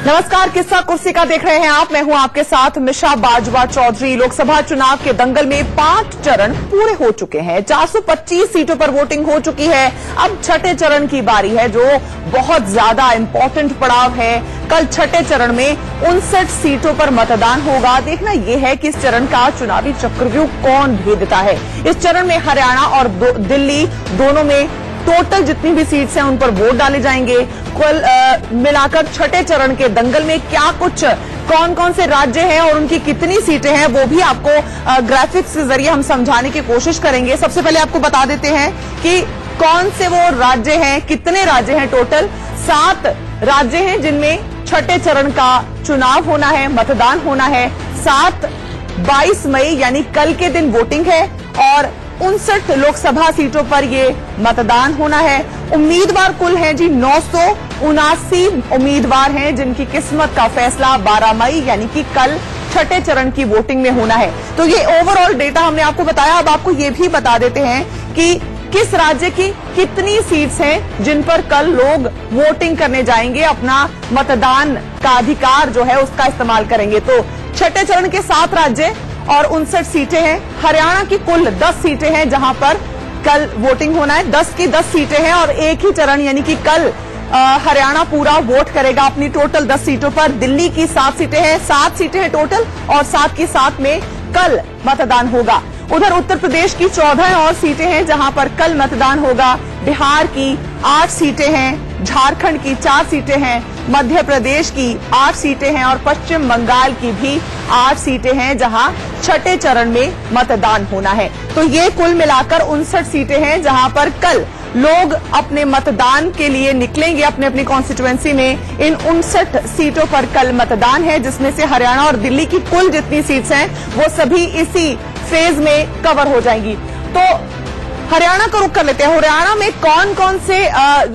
नमस्कार, किस्सा कुर्सी का देख रहे हैं आप। मैं हूं आपके साथ मिशा बाजवा चौधरी। लोकसभा चुनाव के दंगल में 5 चरण पूरे हो चुके हैं। 425 सीटों पर वोटिंग हो चुकी है। अब छठे चरण की बारी है, जो बहुत ज्यादा इंपॉर्टेंट पड़ाव है। कल छठे चरण में 59 सीटों पर मतदान होगा। देखना यह है कि इस चरण का चुनावी चक्रव्यूह कौन भेदता है। इस चरण में हरियाणा और दिल्ली दोनों में टोटल जितनी भी सीट्स हैं उन पर वोट डाले जाएंगे। कुल मिलाकर छठे चरण के दंगल में क्या कुछ, कौन कौन से राज्य हैं और उनकी कितनी सीटें हैं, वो भी आपको ग्राफिक्स के जरिए हम समझाने की कोशिश करेंगे। सबसे पहले आपको बता देते हैं कि कौन से वो राज्य हैं, कितने राज्य हैं। टोटल 7 राज्य हैं जिनमें छठे चरण का चुनाव होना है, मतदान होना है। 22 मई यानी कल के दिन वोटिंग है और 59 लोकसभा सीटों पर ये मतदान होना है। उम्मीदवार कुल हैं जी 979 उम्मीदवार हैं जिनकी किस्मत का फैसला 12 मई यानी कि कल छठे चरण की वोटिंग में होना है। तो ये ओवरऑल डेटा हमने आपको बताया। अब आपको ये भी बता देते हैं कि किस राज्य की कितनी सीट्स हैं जिन पर कल लोग वोटिंग करने जाएंगे, अपना मतदान का अधिकार जो है उसका इस्तेमाल करेंगे। तो छठे चरण के 7 राज्य और 59 सीटें हैं। हरियाणा की कुल 10 सीटें हैं जहां पर कल वोटिंग होना है। 10 की 10 सीटें हैं और एक ही चरण यानी कि कल हरियाणा पूरा वोट करेगा अपनी टोटल 10 सीटों पर। दिल्ली की 7 सीटें हैं, 7 सीटें हैं टोटल और 7 की 7 में कल मतदान होगा। उधर उत्तर प्रदेश की 14 और सीटें हैं जहां पर कल मतदान होगा। बिहार की 8 सीटें हैं, झारखंड की 4 सीटें हैं, मध्य प्रदेश की 8 सीटें हैं और पश्चिम बंगाल की भी 8 सीटें हैं जहां छठे चरण में मतदान होना है। तो ये कुल मिलाकर 59 सीटें हैं जहां पर कल लोग अपने मतदान के लिए निकलेंगे अपने अपनी कॉन्स्टिट्यूएंसी में। इन 59 सीटों पर कल मतदान है, जिसमें से हरियाणा और दिल्ली की कुल जितनी सीट्स हैं वो सभी इसी फेज में कवर हो जाएंगी। तो हरियाणा का रुख कर लेते हैं। हरियाणा में कौन कौन से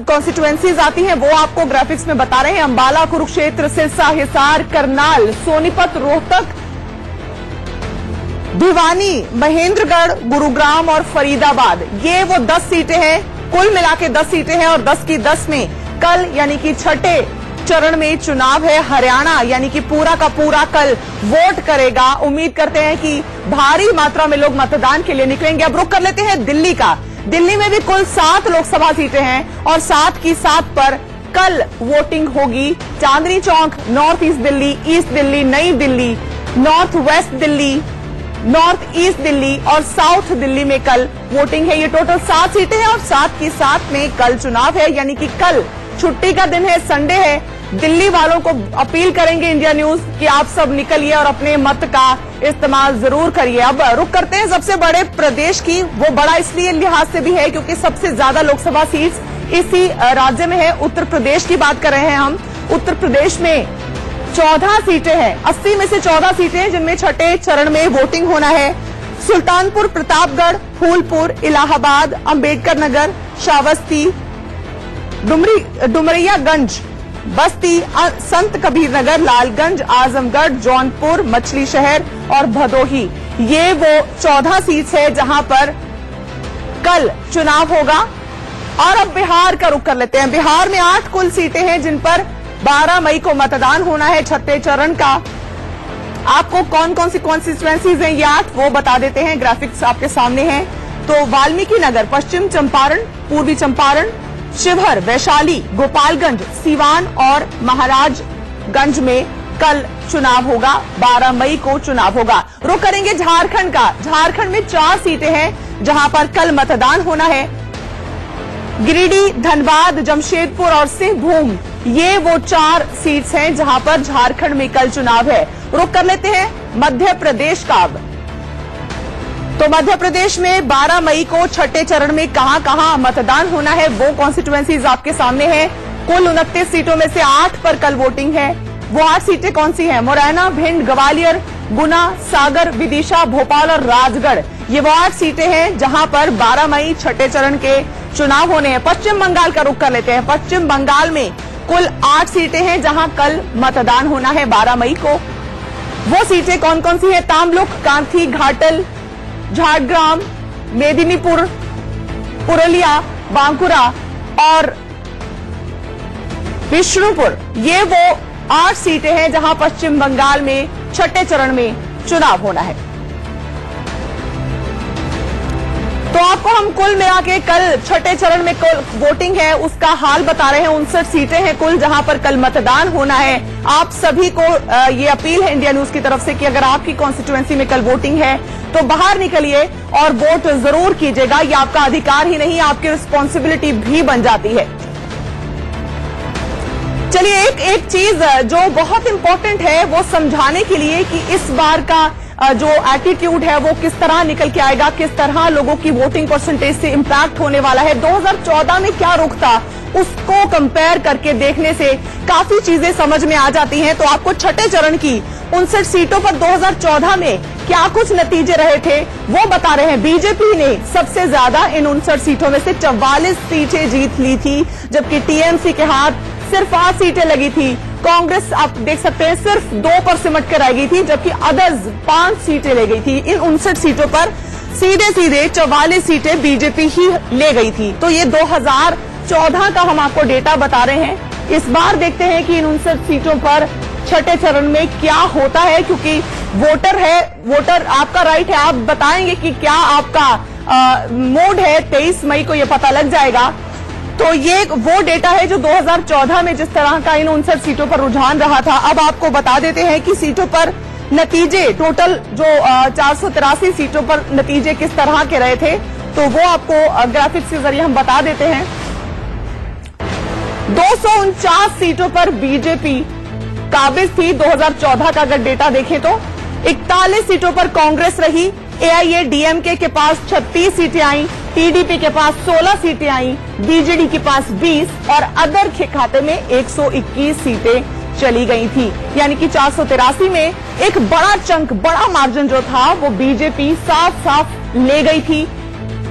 कॉन्स्टिट्यूएंसीज आती हैं वो आपको ग्राफिक्स में बता रहे हैं। अंबाला, कुरुक्षेत्र, सिरसा, हिसार, करनाल, सोनीपत, रोहतक, भिवानी, महेंद्रगढ़, गुरुग्राम और फरीदाबाद। ये वो 10 सीटें हैं, कुल मिला के 10 सीटें हैं और 10 की 10 में कल यानी कि छठे चरण में चुनाव है। हरियाणा यानी कि पूरा का पूरा कल वोट करेगा। उम्मीद करते हैं कि भारी मात्रा में लोग मतदान के लिए निकलेंगे। अब रुख कर लेते हैं दिल्ली का। दिल्ली में भी कुल 7 लोकसभा सीटें हैं और 7 की 7 पर कल वोटिंग होगी। Chandni Chowk, north east Delhi, east Delhi, Nai Delhi, north west Delhi, north east Delhi और साउथ दिल्ली में कल वोटिंग है। ये टोटल 7 सीटें हैं और 7 की 7 में कल चुनाव है। यानी कि कल छुट्टी का दिन है, संडे है। दिल्ली वालों को अपील करेंगे इंडिया न्यूज कि आप सब निकलिए और अपने मत का इस्तेमाल जरूर करिए। अब रुक करते हैं सबसे बड़े प्रदेश की। वो बड़ा इसलिए लिहाज से भी है क्योंकि सबसे ज्यादा लोकसभा सीट्स इसी राज्य में है। उत्तर प्रदेश की बात कर रहे हैं हम। उत्तर प्रदेश में 14 सीटें हैं, 80 में से 14 सीटें हैं जिनमें छठे चरण में वोटिंग होना है। सुल्तानपुर, प्रतापगढ़, फूलपुर, इलाहाबाद, अंबेडकर नगर, श्रावस्ती, डुमरियागंज, बस्ती, संत कबीर नगर, लालगंज, आजमगढ़, जौनपुर, मछली शहर और भदोही। ये वो 14 सीट्स है जहां पर कल चुनाव होगा। और अब बिहार का रुख कर लेते हैं। बिहार में 8 कुल सीटें हैं जिन पर 12 मई को मतदान होना है छठे चरण का। आपको कौन कौन सी कॉन्स्टिट्यूएंसीज हैं ये 8 वो बता देते हैं। ग्राफिक्स आपके सामने हैं। तो वाल्मीकि नगर, पश्चिम चंपारण, पूर्वी चंपारण, शिवहर, वैशाली, गोपालगंज, सीवान और महाराजगंज में कल चुनाव होगा। 12 मई को चुनाव होगा। रुख करेंगे झारखंड का। झारखंड में 4 सीटें हैं जहां पर कल मतदान होना है। गिरिडीह, धनबाद, जमशेदपुर और सिंहभूम, ये वो 4 सीट्स हैं जहां पर झारखंड में कल चुनाव है। रुख कर लेते हैं मध्य प्रदेश का। अब तो मध्य प्रदेश में 12 मई को छठे चरण में कहां मतदान होना है वो कॉन्स्टिट्यूएंसीज आपके सामने हैं। कुल 29 सीटों में से 8 पर कल वोटिंग है। वो 8 सीटें कौन सी हैं? मुरैना, भिंड, ग्वालियर, गुना, सागर, विदिशा, भोपाल और राजगढ़। ये वो 8 सीटें हैं जहां पर 12 मई छठे चरण के चुनाव होने हैं। पश्चिम बंगाल का रुख कर लेते हैं। पश्चिम बंगाल में कुल 8 सीटें हैं जहां कल मतदान होना है 12 मई को। वो सीटें कौन कौन सी हैं? तामलुक, कांथी, घाटल, झाड़ग्राम, मेदिनीपुर, पुरुलिया, बांकुरा और विष्णुपुर। ये वो 8 सीटें हैं जहां पश्चिम बंगाल में छठे चरण में चुनाव होना है। तो आपको हम कुल मिला के कल छठे चरण में वोटिंग है उसका हाल बता रहे हैं। 59 सीटें हैं कुल जहां पर कल मतदान होना है। आप सभी को ये अपील है इंडिया न्यूज की तरफ से कि अगर आपकी कॉन्स्टिट्यूएंसी में कल वोटिंग है तो बाहर निकलिए और वोट जरूर कीजिएगा। ये आपका अधिकार ही नहीं, आपकी रिस्पॉन्सिबिलिटी भी बन जाती है। चलिए एक चीज जो बहुत इंपॉर्टेंट है वो समझाने के लिए कि इस बार का जो एटीट्यूड है वो किस तरह निकल के आएगा, किस तरह लोगों की वोटिंग परसेंटेज से इंपैक्ट होने वाला है। 2014 में क्या रुख था उसको कंपेयर करके देखने से काफी चीजें समझ में आ जाती हैं। तो आपको छठे चरण की 59 सीटों पर 2014 में क्या कुछ नतीजे रहे थे वो बता रहे हैं। बीजेपी ने सबसे ज्यादा इन 59 सीटों में से 44 सीटें जीत ली थी, जबकि टीएमसी के हाथ सिर्फ 8 सीटें लगी थी। कांग्रेस आप देख सकते हैं सिर्फ 2 पर सिमट कर रह गई थी, जबकि अदर्स 5 सीटें ले गई थी। इन 59 सीटों पर सीधे 44 सीटें बीजेपी ही ले गई थी। तो ये 2014 का हम आपको डेटा बता रहे हैं। इस बार देखते हैं कि इन 59 सीटों पर छठे चरण में क्या होता है, क्योंकि वोटर आपका राइट है। आप बताएंगे कि क्या आपका मोड है। 23 मई को ये पता लग जाएगा। तो ये वो डेटा है जो 2014 में जिस तरह का इन 59 सीटों पर रुझान रहा था। अब आपको बता देते हैं कि सीटों पर नतीजे टोटल जो 483 सीटों पर नतीजे किस तरह के रहे थे, तो वो आपको ग्राफिक्स के जरिए हम बता देते हैं। 249 सीटों पर बीजेपी काबिज थी 2014 का अगर डेटा देखें तो। 41 सीटों पर कांग्रेस रही। एआईएडीएमके के पास 36 सीटें आई, टीडीपी के पास 16 सीटें आई, बीजेडी के पास 20 और अदर के खाते में 121 सीटें चली गई थी। यानी कि 483 में एक बड़ा चंक, बड़ा मार्जिन जो था वो बीजेपी साफ ले गई थी।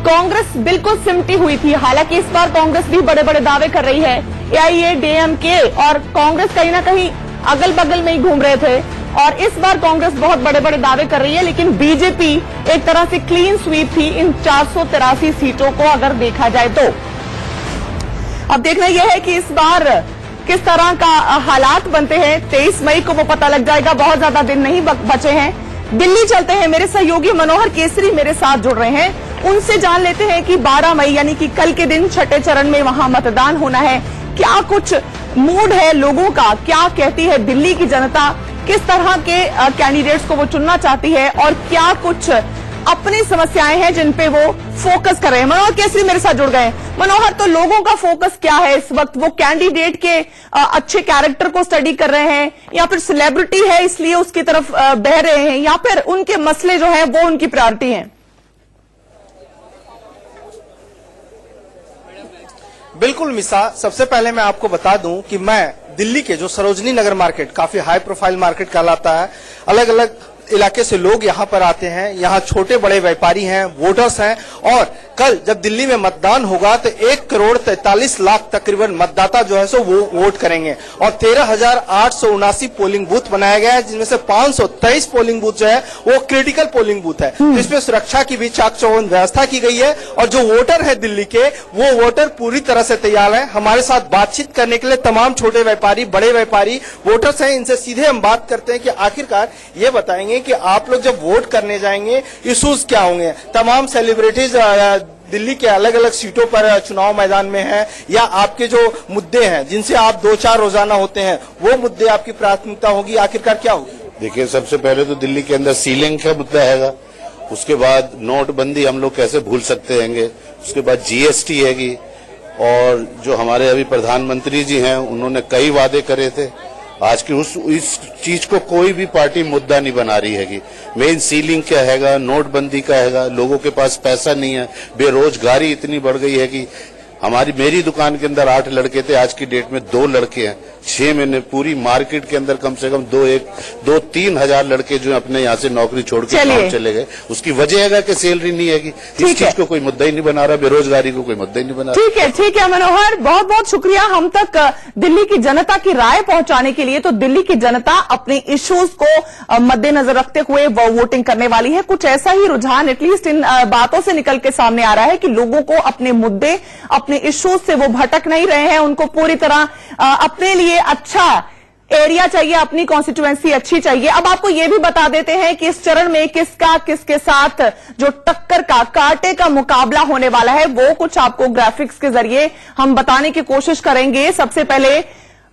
कांग्रेस बिल्कुल सिमटी हुई थी। हालांकि इस बार कांग्रेस भी बड़े बड़े दावे कर रही है। एआईएडीएमके और कांग्रेस कहीं ना कहीं अगल बगल में ही घूम रहे थे और इस बार कांग्रेस बहुत बड़े बड़े दावे कर रही है, लेकिन बीजेपी एक तरह से क्लीन स्वीप थी इन 483 सीटों को अगर देखा जाए तो। अब देखना यह है कि इस बार किस तरह का हालात बनते हैं। 23 मई को वो पता लग जाएगा। बहुत ज्यादा दिन नहीं बचे हैं। दिल्ली चलते हैं। मेरे सहयोगी मनोहर केसरी मेरे साथ जुड़ रहे हैं। उनसे जान लेते हैं कि 12 मई यानी कि कल के दिन छठे चरण में वहां मतदान होना है। क्या कुछ मूड है लोगों का, क्या कहती है दिल्ली की जनता, किस तरह के कैंडिडेट्स को वो चुनना चाहती है और क्या कुछ अपनी समस्याएं हैं जिन पे वो फोकस कर रहे हैं। मनोहर केसरी मेरे साथ जुड़ गए। मनोहर, तो लोगों का फोकस क्या है इस वक्त? वो कैंडिडेट के अच्छे कैरेक्टर को स्टडी कर रहे हैं या फिर सेलिब्रिटी है इसलिए उसकी तरफ बह रहे हैं, या फिर उनके मसले जो हैं वो उनकी प्रायोरिटी हैं? बिल्कुल मिसा, सबसे पहले मैं आपको बता दूं कि मैं दिल्ली के जो सरोजनी नगर मार्केट काफी हाई प्रोफाइल मार्केट कहलाता है, अलग अलग इलाके से लोग यहाँ पर आते हैं। यहाँ छोटे बड़े व्यापारी हैं, वोटर्स हैं और कल जब दिल्ली में मतदान होगा तो 1,43,00,000 तकरीबन मतदाता जो है सो वो वोट करेंगे और 13,879 पोलिंग बूथ बनाया गया है, जिनमें से 523 पोलिंग बूथ जो है वो क्रिटिकल पोलिंग बूथ है। तो इसमें सुरक्षा की भी चाक चौबंद व्यवस्था की गई है और जो वोटर है दिल्ली के वो वोटर पूरी तरह से तैयार है हमारे साथ बातचीत करने के लिए। तमाम छोटे व्यापारी, बड़े व्यापारी, वोटर्स हैं, इनसे सीधे हम बात करते हैं कि आखिरकार ये बताएंगे कि आप लोग जब वोट करने जाएंगे इश्यूज क्या होंगे। तमाम सेलिब्रिटीज दिल्ली के अलग अलग सीटों पर चुनाव मैदान में हैं, या आपके जो मुद्दे हैं जिनसे आप 2-4 रोजाना होते हैं वो मुद्दे आपकी प्राथमिकता होगी, आखिरकार क्या होगी? देखिए, सबसे पहले तो दिल्ली के अंदर सीलिंग का मुद्दा हैगा, उसके बाद नोटबंदी हम लोग कैसे भूल सकते हैंगे, उसके बाद जीएसटी हैगी और जो हमारे अभी प्रधानमंत्री जी हैं उन्होंने कई वादे करे थे। आज की इस चीज को कोई भी पार्टी मुद्दा नहीं बना रही हैगी। मेन सीलिंग क्या हैगा, नोटबंदी का हैगा, लोगों के पास पैसा नहीं है, बेरोजगारी इतनी बढ़ गई है कि मेरी दुकान के अंदर 8 लड़के थे, आज की डेट में 2 लड़के हैं। 6 महीने पूरी मार्केट के अंदर कम से कम 2-3 हजार लड़के जो अपने यहाँ से नौकरी छोड़ के काम चले गए। उसकी वजह है कि सैलरी नहीं हैगी। इस चीज को कोई मुद्दा ही नहीं बना रहा, बेरोजगारी को कोई मुद्दा ही नहीं बना रहा। ठीक है मनोहर, बहुत बहुत शुक्रिया हम तक दिल्ली की जनता की राय पहुंचाने के लिए। तो दिल्ली की जनता अपने इश्यूज को मद्देनजर रखते हुए वो वोटिंग करने वाली है। कुछ ऐसा ही रुझान एटलीस्ट इन बातों से निकल के सामने आ रहा है कि लोगों को अपने मुद्दे, अपने इश्यूज से वो भटक नहीं रहे हैं, उनको पूरी तरह अपने लिए अच्छा एरिया चाहिए, अपनी कॉन्स्टिट्यूएंसी अच्छी चाहिए। अब आपको यह भी बता देते हैं कि इस चरण में किसका किसके साथ जो टक्कर का कांटे का मुकाबला होने वाला है, वो कुछ आपको ग्राफिक्स के जरिए हम बताने की कोशिश करेंगे। सबसे पहले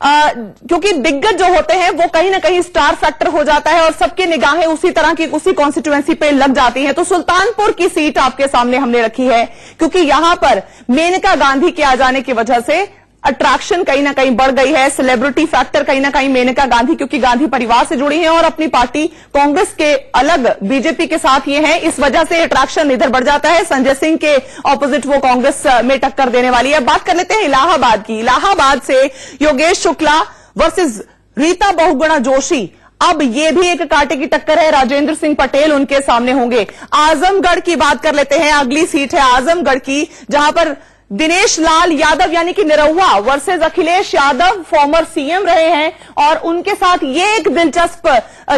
क्योंकि दिग्गज जो होते हैं वो कहीं ना कहीं स्टार फैक्टर हो जाता है और सबकी निगाहें उसी तरह की उसी कॉन्स्टिट्यूएंसी पे लग जाती हैं। तो सुल्तानपुर की सीट आपके सामने हमने रखी है क्योंकि यहां पर मेनका गांधी के आ जाने की वजह से अट्रैक्शन कहीं ना कहीं बढ़ गई है, सेलिब्रिटी फैक्टर कहीं ना कहीं मेनका गांधी, क्योंकि गांधी परिवार से जुड़ी हैं और अपनी पार्टी कांग्रेस के अलग बीजेपी के साथ ये है, इस वजह से अट्रैक्शन इधर बढ़ जाता है। संजय सिंह के ऑपोजिट वो कांग्रेस में टक्कर देने वाली है। बात कर लेते हैं इलाहाबाद की। इलाहाबाद से योगेश शुक्ला वर्सेस रीता बहुगुणा जोशी। अब ये भी एक कांटे की टक्कर है, राजेंद्र सिंह पटेल उनके सामने होंगे। आजमगढ़ की बात कर लेते हैं, अगली सीट है आजमगढ़ की, जहां पर दिनेश लाल यादव यानी कि Nirahua versus Akhilesh Yadav, farmer CM रहे हैं, और उनके साथ ये एक दिलचस्प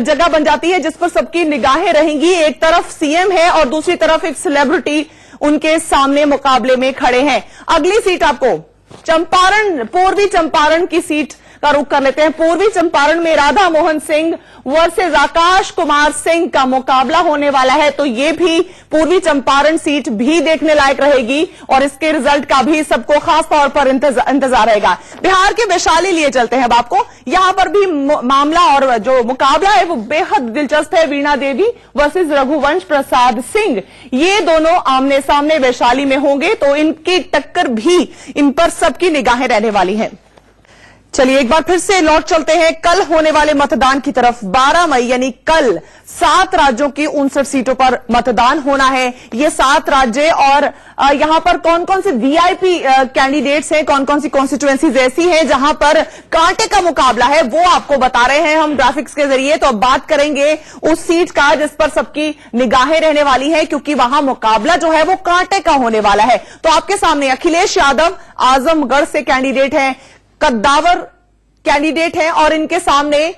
जगह बन जाती है जिस पर सबकी निगाहें रहेंगी। एक तरफ सीएम है और दूसरी तरफ एक सेलिब्रिटी उनके सामने मुकाबले में खड़े हैं। अगली सीट आपको चंपारण, पूर्वी चंपारण की सीट का रुख कर लेते हैं। पूर्वी चंपारण में राधा मोहन सिंह वर्सेस आकाश कुमार सिंह का मुकाबला होने वाला है, तो ये भी पूर्वी चंपारण सीट भी देखने लायक रहेगी और इसके रिजल्ट का भी सबको खास तौर पर इंतजार रहेगा। बिहार के वैशाली लिए चलते हैं अब आपको, यहां पर भी मामला और जो मुकाबला है वो बेहद दिलचस्प है। वीणा देवी वर्सेस रघुवंश प्रसाद सिंह, ये दोनों आमने सामने वैशाली में होंगे, तो इनकी टक्कर भी इन पर सबकी निगाहें रहने वाली है। चलिए एक बार फिर से लौट चलते हैं कल होने वाले मतदान की तरफ। 12 मई यानी कल 7 राज्यों की 59 सीटों पर मतदान होना है। ये 7 राज्य और यहां पर कौन कौन से वीआईपी कैंडिडेट्स हैं, कौन कौन सी कॉन्स्टिट्यूएंसीज ऐसी हैं जहां पर कांटे का मुकाबला है, वो आपको बता रहे हैं हम ग्राफिक्स के जरिए। तो अब बात करेंगे उस सीट का जिस पर सबकी निगाहें रहने वाली है, क्योंकि वहां मुकाबला जो है वो कांटे का होने वाला है। तो आपके सामने अखिलेश यादव आजमगढ़ से कैंडिडेट हैं, कद्दावर कैंडिडेट हैं, और इनके सामने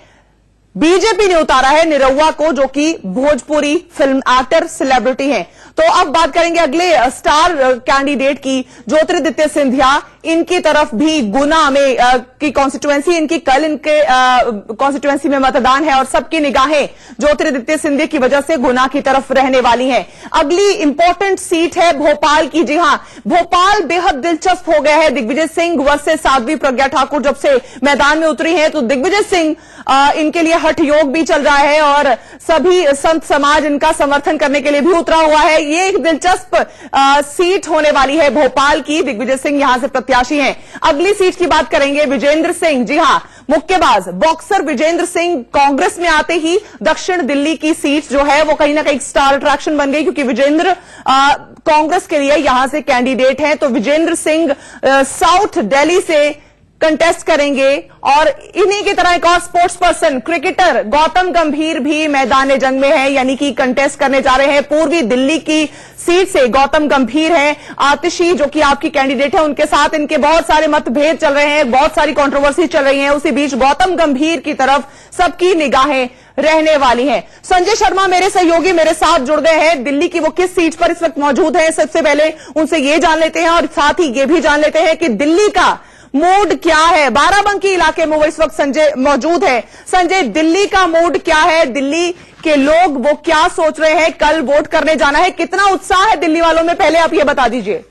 बीजेपी ने उतारा है निरहुआ को, जो कि भोजपुरी फिल्म एक्टर सेलिब्रिटी हैं। तो अब बात करेंगे अगले स्टार कैंडिडेट की, ज्योतिरादित्य सिंधिया। इनकी तरफ भी गुना में की कॉन्स्टिट्यूएंसी, इनकी कल इनके कॉन्स्टिट्यूएंसी में मतदान है और सबकी निगाहें ज्योतिरादित्य सिंधिया की वजह से गुना की तरफ रहने वाली हैं। अगली इंपॉर्टेंट सीट है भोपाल की। जी हां, भोपाल बेहद दिलचस्प हो गया है। दिग्विजय सिंह वर्सेस साध्वी प्रज्ञा ठाकुर जब से मैदान में उतरी हैं, तो दिग्विजय सिंह इनके लिए हठ योग भी चल रहा है और सभी संत समाज इनका समर्थन करने के लिए भी उतरा हुआ है। ये एक दिलचस्प सीट होने वाली है भोपाल की। दिग्विजय सिंह यहां से प्रत्याशी हैं। अगली सीट की बात करेंगे विजेंद्र सिंह। जी हां, मुक्केबाज बॉक्सर विजेंद्र सिंह कांग्रेस में आते ही दक्षिण दिल्ली की सीट जो है वो कहीं ना कहीं स्टार अट्रैक्शन बन गई, क्योंकि विजेंद्र कांग्रेस के लिए यहां से कैंडिडेट हैं। तो विजेंद्र सिंह साउथ दिल्ली से कंटेस्ट करेंगे, और इन्हीं की तरह एक और स्पोर्ट्स पर्सन क्रिकेटर गौतम गंभीर भी मैदान जंग में है, यानी कि कंटेस्ट करने जा रहे हैं। पूर्वी दिल्ली की सीट से गौतम गंभीर है। आतिशी जो कि आपकी कैंडिडेट है, उनके साथ इनके बहुत सारे मतभेद चल रहे हैं, बहुत सारी कंट्रोवर्सी चल रही है। उसी बीच गौतम गंभीर की तरफ सबकी निगाहें रहने वाली हैं। संजय शर्मा मेरे सहयोगी मेरे साथ जुड़ गए हैं। दिल्ली की वो किस सीट पर इस वक्त मौजूद है, सबसे पहले उनसे ये जान लेते हैं और साथ ही ये भी जान लेते हैं कि दिल्ली का मूड क्या है। बाराबंकी इलाके में वो इस वक्त संजय मौजूद है। संजय, दिल्ली का मूड क्या है, दिल्ली के लोग वो क्या सोच रहे हैं, कल वोट करने जाना है, कितना उत्साह है दिल्ली वालों में, पहले आप ये बता दीजिए।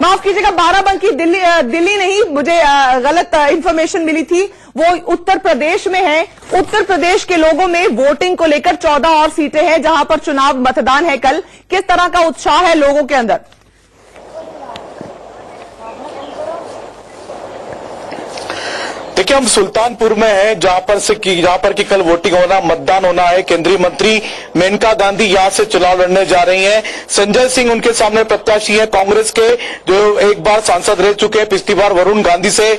माफ कीजिएगा, बाराबंकी दिल्ली नहीं, मुझे गलत इंफॉर्मेशन मिली थी, वो उत्तर प्रदेश में है। उत्तर प्रदेश के लोगों में वोटिंग को लेकर 14 और सीटें हैं जहां पर चुनाव मतदान है कल। किस तरह का उत्साह है लोगों के अंदर? देखिए, हम सुल्तानपुर में हैं, जहां पर कि कल वोटिंग होना, मतदान होना है। केंद्रीय मंत्री मेनका गांधी यहां से चुनाव लड़ने जा रही हैं। संजय सिंह उनके सामने प्रत्याशी हैं, कांग्रेस के, जो एक बार सांसद रह चुके हैं। पिछली बार वरुण गांधी से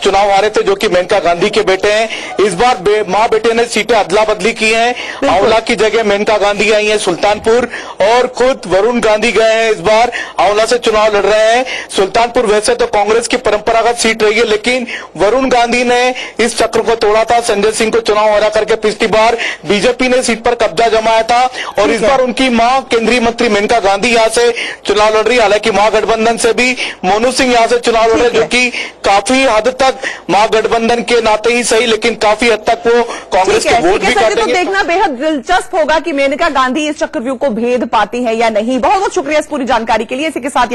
चुनाव हारे थे, जो कि मेनका गांधी के बेटे हैं। इस बार मां बेटे ने सीटें अदला बदली की हैं। आंवला की जगह मेनका गांधी आई हैं सुल्तानपुर, और खुद वरुण गांधी गए हैं इस बार आंवला से चुनाव लड़ रहे हैं। सुल्तानपुर वैसे तो कांग्रेस की परंपरागत सीट रही है, लेकिन वरुण गांधी ने इस चक्र को तोड़ा था। संजय सिंह को चुनाव हरा करके पिछली बार बीजेपी ने सीट पर कब्जा जमाया था और इस बार उनकी मां केंद्रीय मंत्री मेनका गांधी यहां से चुनाव लड़ रही है। हालांकि महागठबंधन से भी मोनू सिंह यहां से चुनाव लड़ रहे हैं, जो कि काफी हद तक महागठबंधन के नाते ही सही, लेकिन काफी हद तक वो कांग्रेस के वोट भी तो काटेंगे। देखना बेहद दिलचस्प होगा कि मेनका गांधी इस चक्रव्यूह को भेद पाती है या नहीं। बहुत बहुत शुक्रिया इस पूरी जानकारी के लिए। इसी के साथ